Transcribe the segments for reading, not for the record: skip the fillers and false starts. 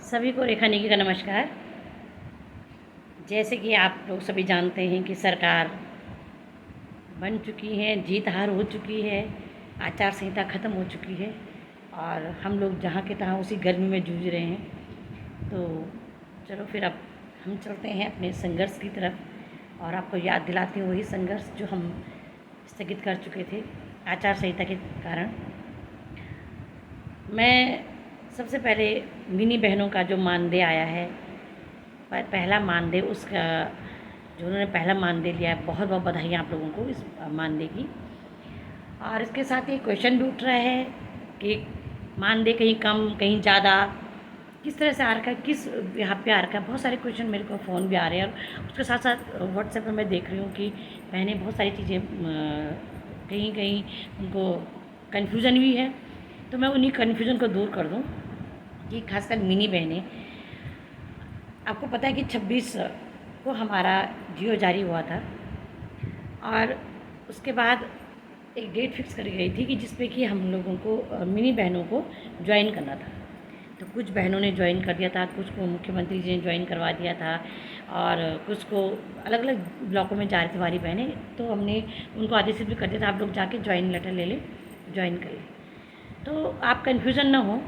सभी को रेखा नेगी का नमस्कार। जैसे कि आप लोग सभी जानते हैं कि सरकार बन चुकी है, जीत हार हो चुकी है, आचार संहिता ख़त्म हो चुकी है और हम लोग जहाँ के तहाँ उसी गर्मी में जूझ रहे हैं। तो चलो फिर अब हम चलते हैं अपने संघर्ष की तरफ और आपको याद दिलाते हैं वही संघर्ष जो हम स्थगित कर चुके थे आचार संहिता के कारण। मैं सबसे पहले मिनी बहनों का जो मानदेय आया है, पहला मानदेय, उसका जो उन्होंने पहला मानदेय लिया है, बहुत बहुत बधाई आप लोगों को इस मानदेय की। और इसके साथ ही क्वेश्चन भी उठ रहा है कि मानदेय कहीं कम कहीं ज़्यादा, किस तरह से आ रखा है, किस यहाँ पे आ रखा है। बहुत सारे क्वेश्चन मेरे को फ़ोन भी आ रहे हैं और उसके साथ साथ व्हाट्सएप पर मैं देख रही हूँ कि बहनें बहुत सारी चीज़ें कहीं कहीं उनको कन्फ्यूज़न भी है। तो मैं उन्हीं कन्फ्यूज़न को दूर कर दूँ कि खासकर मिनी बहनें, आपको पता है कि 26 को हमारा जियो जारी हुआ था और उसके बाद एक डेट फिक्स करी गई थी कि जिस पे कि हम लोगों को मिनी बहनों को ज्वाइन करना था। तो कुछ बहनों ने ज्वाइन कर दिया था, कुछ को मुख्यमंत्री जी ने ज्वाइन करवा दिया था और कुछ को अलग अलग ब्लॉकों में जा रही थी हमारी बहनें। तो हमने उनको आदेशित भी कर दिया था, आप लोग जाके ज्वाइन लेटर ले लें, ज्वाइन करें। तो आप कन्फ्यूज़न ना हो।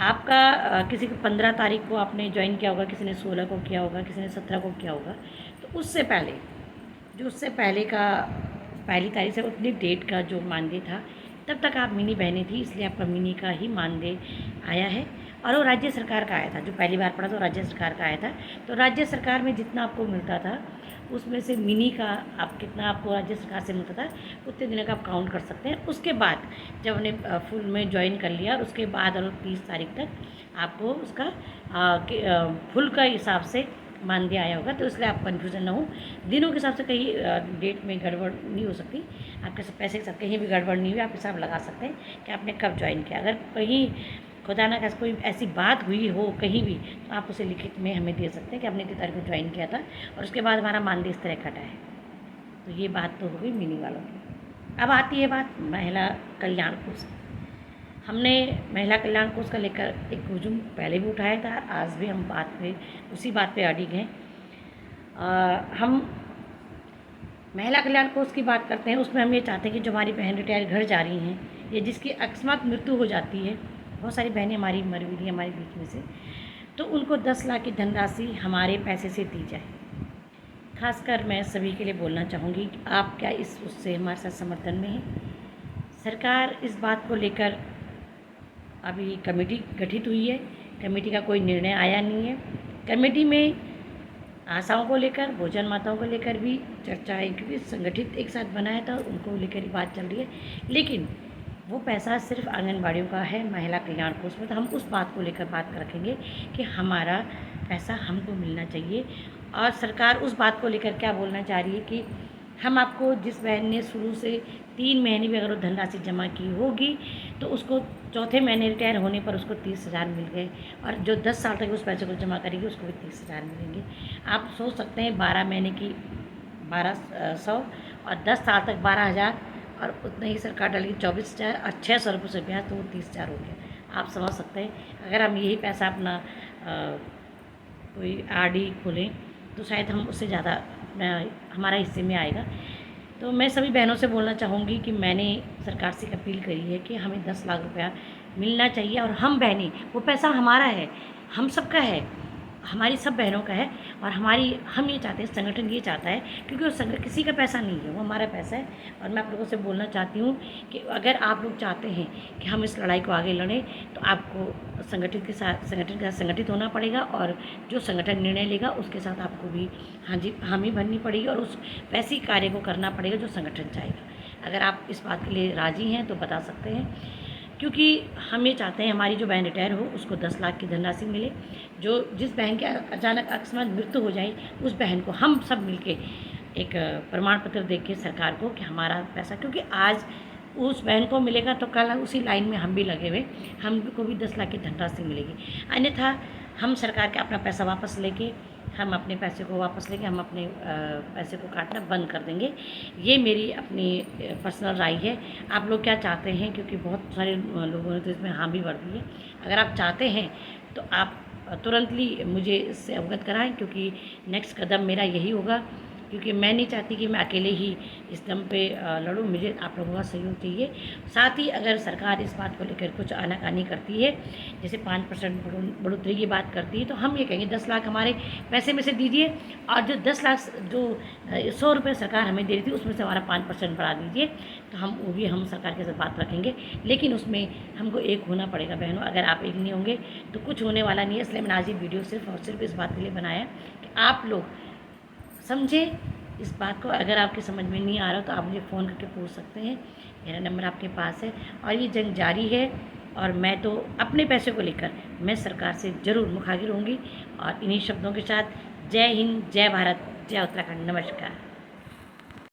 आपका किसी को 15 तारीख को आपने ज्वाइन किया होगा, किसी ने 16 को किया होगा, किसी ने 17 को किया होगा। तो उससे पहले जो उससे पहले का पहली तारीख से उतनी डेट का जो मानदेय था, तब तक आप मिनी बहनें थी, इसलिए आपका मिनी का ही मानदेय आया है। और वो राज्य सरकार का आया था, जो पहली बार पड़ा था राज्य सरकार का आया था। तो राज्य सरकार में जितना आपको मिलता था उसमें से मिनी का आप कितना आपको राज्य सरकार से मिलता था उतने दिनों का आप काउंट कर सकते हैं। उसके बाद जब हमने फुल में ज्वाइन कर लिया, उसके बाद और 30 तारीख तक आपको उसका फुल का हिसाब से मानदेय आया होगा। तो इसलिए आप कन्फ्यूज़न ना हो, दिनों के हिसाब से कहीं डेट में गड़बड़ नहीं हो सकती। आपके सब पैसे के साथ कहीं भी गड़बड़ नहीं हुई, आप हिसाब लगा सकते हैं कि आपने कब ज्वाइन किया। अगर कहीं खुदा ना कैसे कोई ऐसी बात हुई हो कहीं भी, तो आप उसे लिखित में हमें दे सकते हैं कि आपने इतनी तारीख को ज्वाइन किया था और उसके बाद हमारा मानदेय इस तरह कटा है। तो ये बात तो हो गई मिनी वालों की। अब आती है बात महिला कल्याण कोष। हमने महिला कल्याण कोष का लेकर एक हुजूम पहले भी उठाया था, आज भी हम उसी बात पे अडिग हैं। हम महिला कल्याण कोष की बात करते हैं, उसमें हम ये चाहते हैं कि जो हमारी बहन रिटायर घर जा रही हैं या जिसकी अकस्मात मृत्यु हो जाती है, बहुत सारी बहनें हमारी मर भी रही हैं हमारे बीच में से, तो उनको 10 लाख की धनराशि हमारे पैसे से दी जाए। खासकर मैं सभी के लिए बोलना चाहूँगी कि आप क्या उससे हमारे साथ समर्थन में हैं। सरकार इस बात को लेकर अभी कमेटी गठित हुई है, कमेटी का कोई निर्णय आया नहीं है। कमेटी में आशाओं को लेकर, भोजन माताओं को लेकर भी चर्चा है, क्योंकि संगठित एक साथ बनाया था, उनको लेकर ही बात चल रही है। लेकिन वो पैसा सिर्फ आंगनबाड़ियों का है, महिला कल्याण कोष में। तो हम उस बात को लेकर बात रखेंगे कि हमारा पैसा हमको मिलना चाहिए। और सरकार उस बात को लेकर क्या बोलना चाह रही है कि हम आपको, जिस बहन ने शुरू से 3 महीने भी अगर वो धनराशि जमा की होगी तो उसको चौथे महीने रिटायर होने पर उसको 30,000 मिल गए, और जो 10 साल तक उस पैसे को जमा करेगी उसको भी 30,000 मिलेंगे। आप सोच सकते हैं 12 महीने की 1200 और 10 साल तक 12,000 और उतना ही सरकार डालेगी 24,000 और 600 रुपये से ब्याज, तो वो 30,000 हो गया। आप समझ सकते हैं अगर हम यही पैसा अपना कोई आरडी खोलें तो शायद हम उससे ज़्यादा हमारा हिस्से में आएगा। तो मैं सभी बहनों से बोलना चाहूँगी कि मैंने सरकार से अपील करी है कि हमें 10 लाख रुपया मिलना चाहिए। और हम बहनें, वो पैसा हमारा है, हम सबका है, हमारी सब बहनों का है। और हम ये चाहते हैं, संगठन ये चाहता है, क्योंकि वो किसी का पैसा नहीं है, वो हमारा पैसा है। और मैं आप लोगों से बोलना चाहती हूँ कि अगर आप लोग चाहते हैं कि हम इस लड़ाई को आगे लड़ें तो आपको संगठन के साथ संगठित होना पड़ेगा, और जो संगठन निर्णय लेगा उसके साथ आपको भी हामी भरनी पड़ेगी और उस वैसे ही कार्य को करना पड़ेगा जो संगठन चाहेगा। अगर आप इस बात के लिए राज़ी हैं तो बता सकते हैं, क्योंकि हम ये चाहते हैं हमारी जो बहन रिटायर हो उसको 10 लाख की धनराशि मिले। जिस बहन की अचानक अकस्मात मृत्यु हो जाए, उस बहन को हम सब मिलके एक प्रमाण पत्र दे के सरकार को कि हमारा पैसा, क्योंकि आज उस बहन को मिलेगा तो कल उसी लाइन में हम भी लगे हुए, हमको भी 10 लाख की धनराशि मिलेगी। अन्यथा हम सरकार का अपना पैसा वापस लेके, हम अपने पैसे को वापस लेके हम अपने पैसे को काटना बंद कर देंगे। ये मेरी अपनी पर्सनल राय है। आप लोग क्या चाहते हैं, क्योंकि बहुत सारे लोगों ने तो इसमें हाँ भी भर दी है। अगर आप चाहते हैं तो आप तुरंतली मुझे इससे अवगत कराएं, क्योंकि नेक्स्ट कदम मेरा यही होगा, क्योंकि मैं नहीं चाहती कि मैं अकेले ही इस दम पे लड़ूं। मुझे आप लोगों का सहयोग चाहिए। साथ ही अगर सरकार इस बात को लेकर कुछ आनाकानी करती है, जैसे 5% बढ़ोतरी की बात करती है, तो हम ये कहेंगे 10 लाख हमारे पैसे में से दीजिए, और जो 10 लाख जो 100 रुपये सरकार हमें दे रही थी उसमें से हमारा 5% बढ़ा दीजिए। तो हम सरकार के साथ बात रखेंगे, लेकिन उसमें हमको एक होना पड़ेगा बहनों। अगर आप एक नहीं होंगे तो कुछ होने वाला नहीं है। इसलिए मैंने आज ये वीडियो सिर्फ और सिर्फ इस बात के लिए बनाया कि आप लोग समझें इस बात को। अगर आपके समझ में नहीं आ रहा तो आप मुझे फ़ोन करके पूछ सकते हैं, मेरा नंबर आपके पास है। और ये जंग जारी है, और मैं तो अपने पैसे को लेकर मैं सरकार से ज़रूर मुखातिब होंगी। और इन्हीं शब्दों के साथ जय हिंद, जय भारत, जय उत्तराखंड, नमस्कार।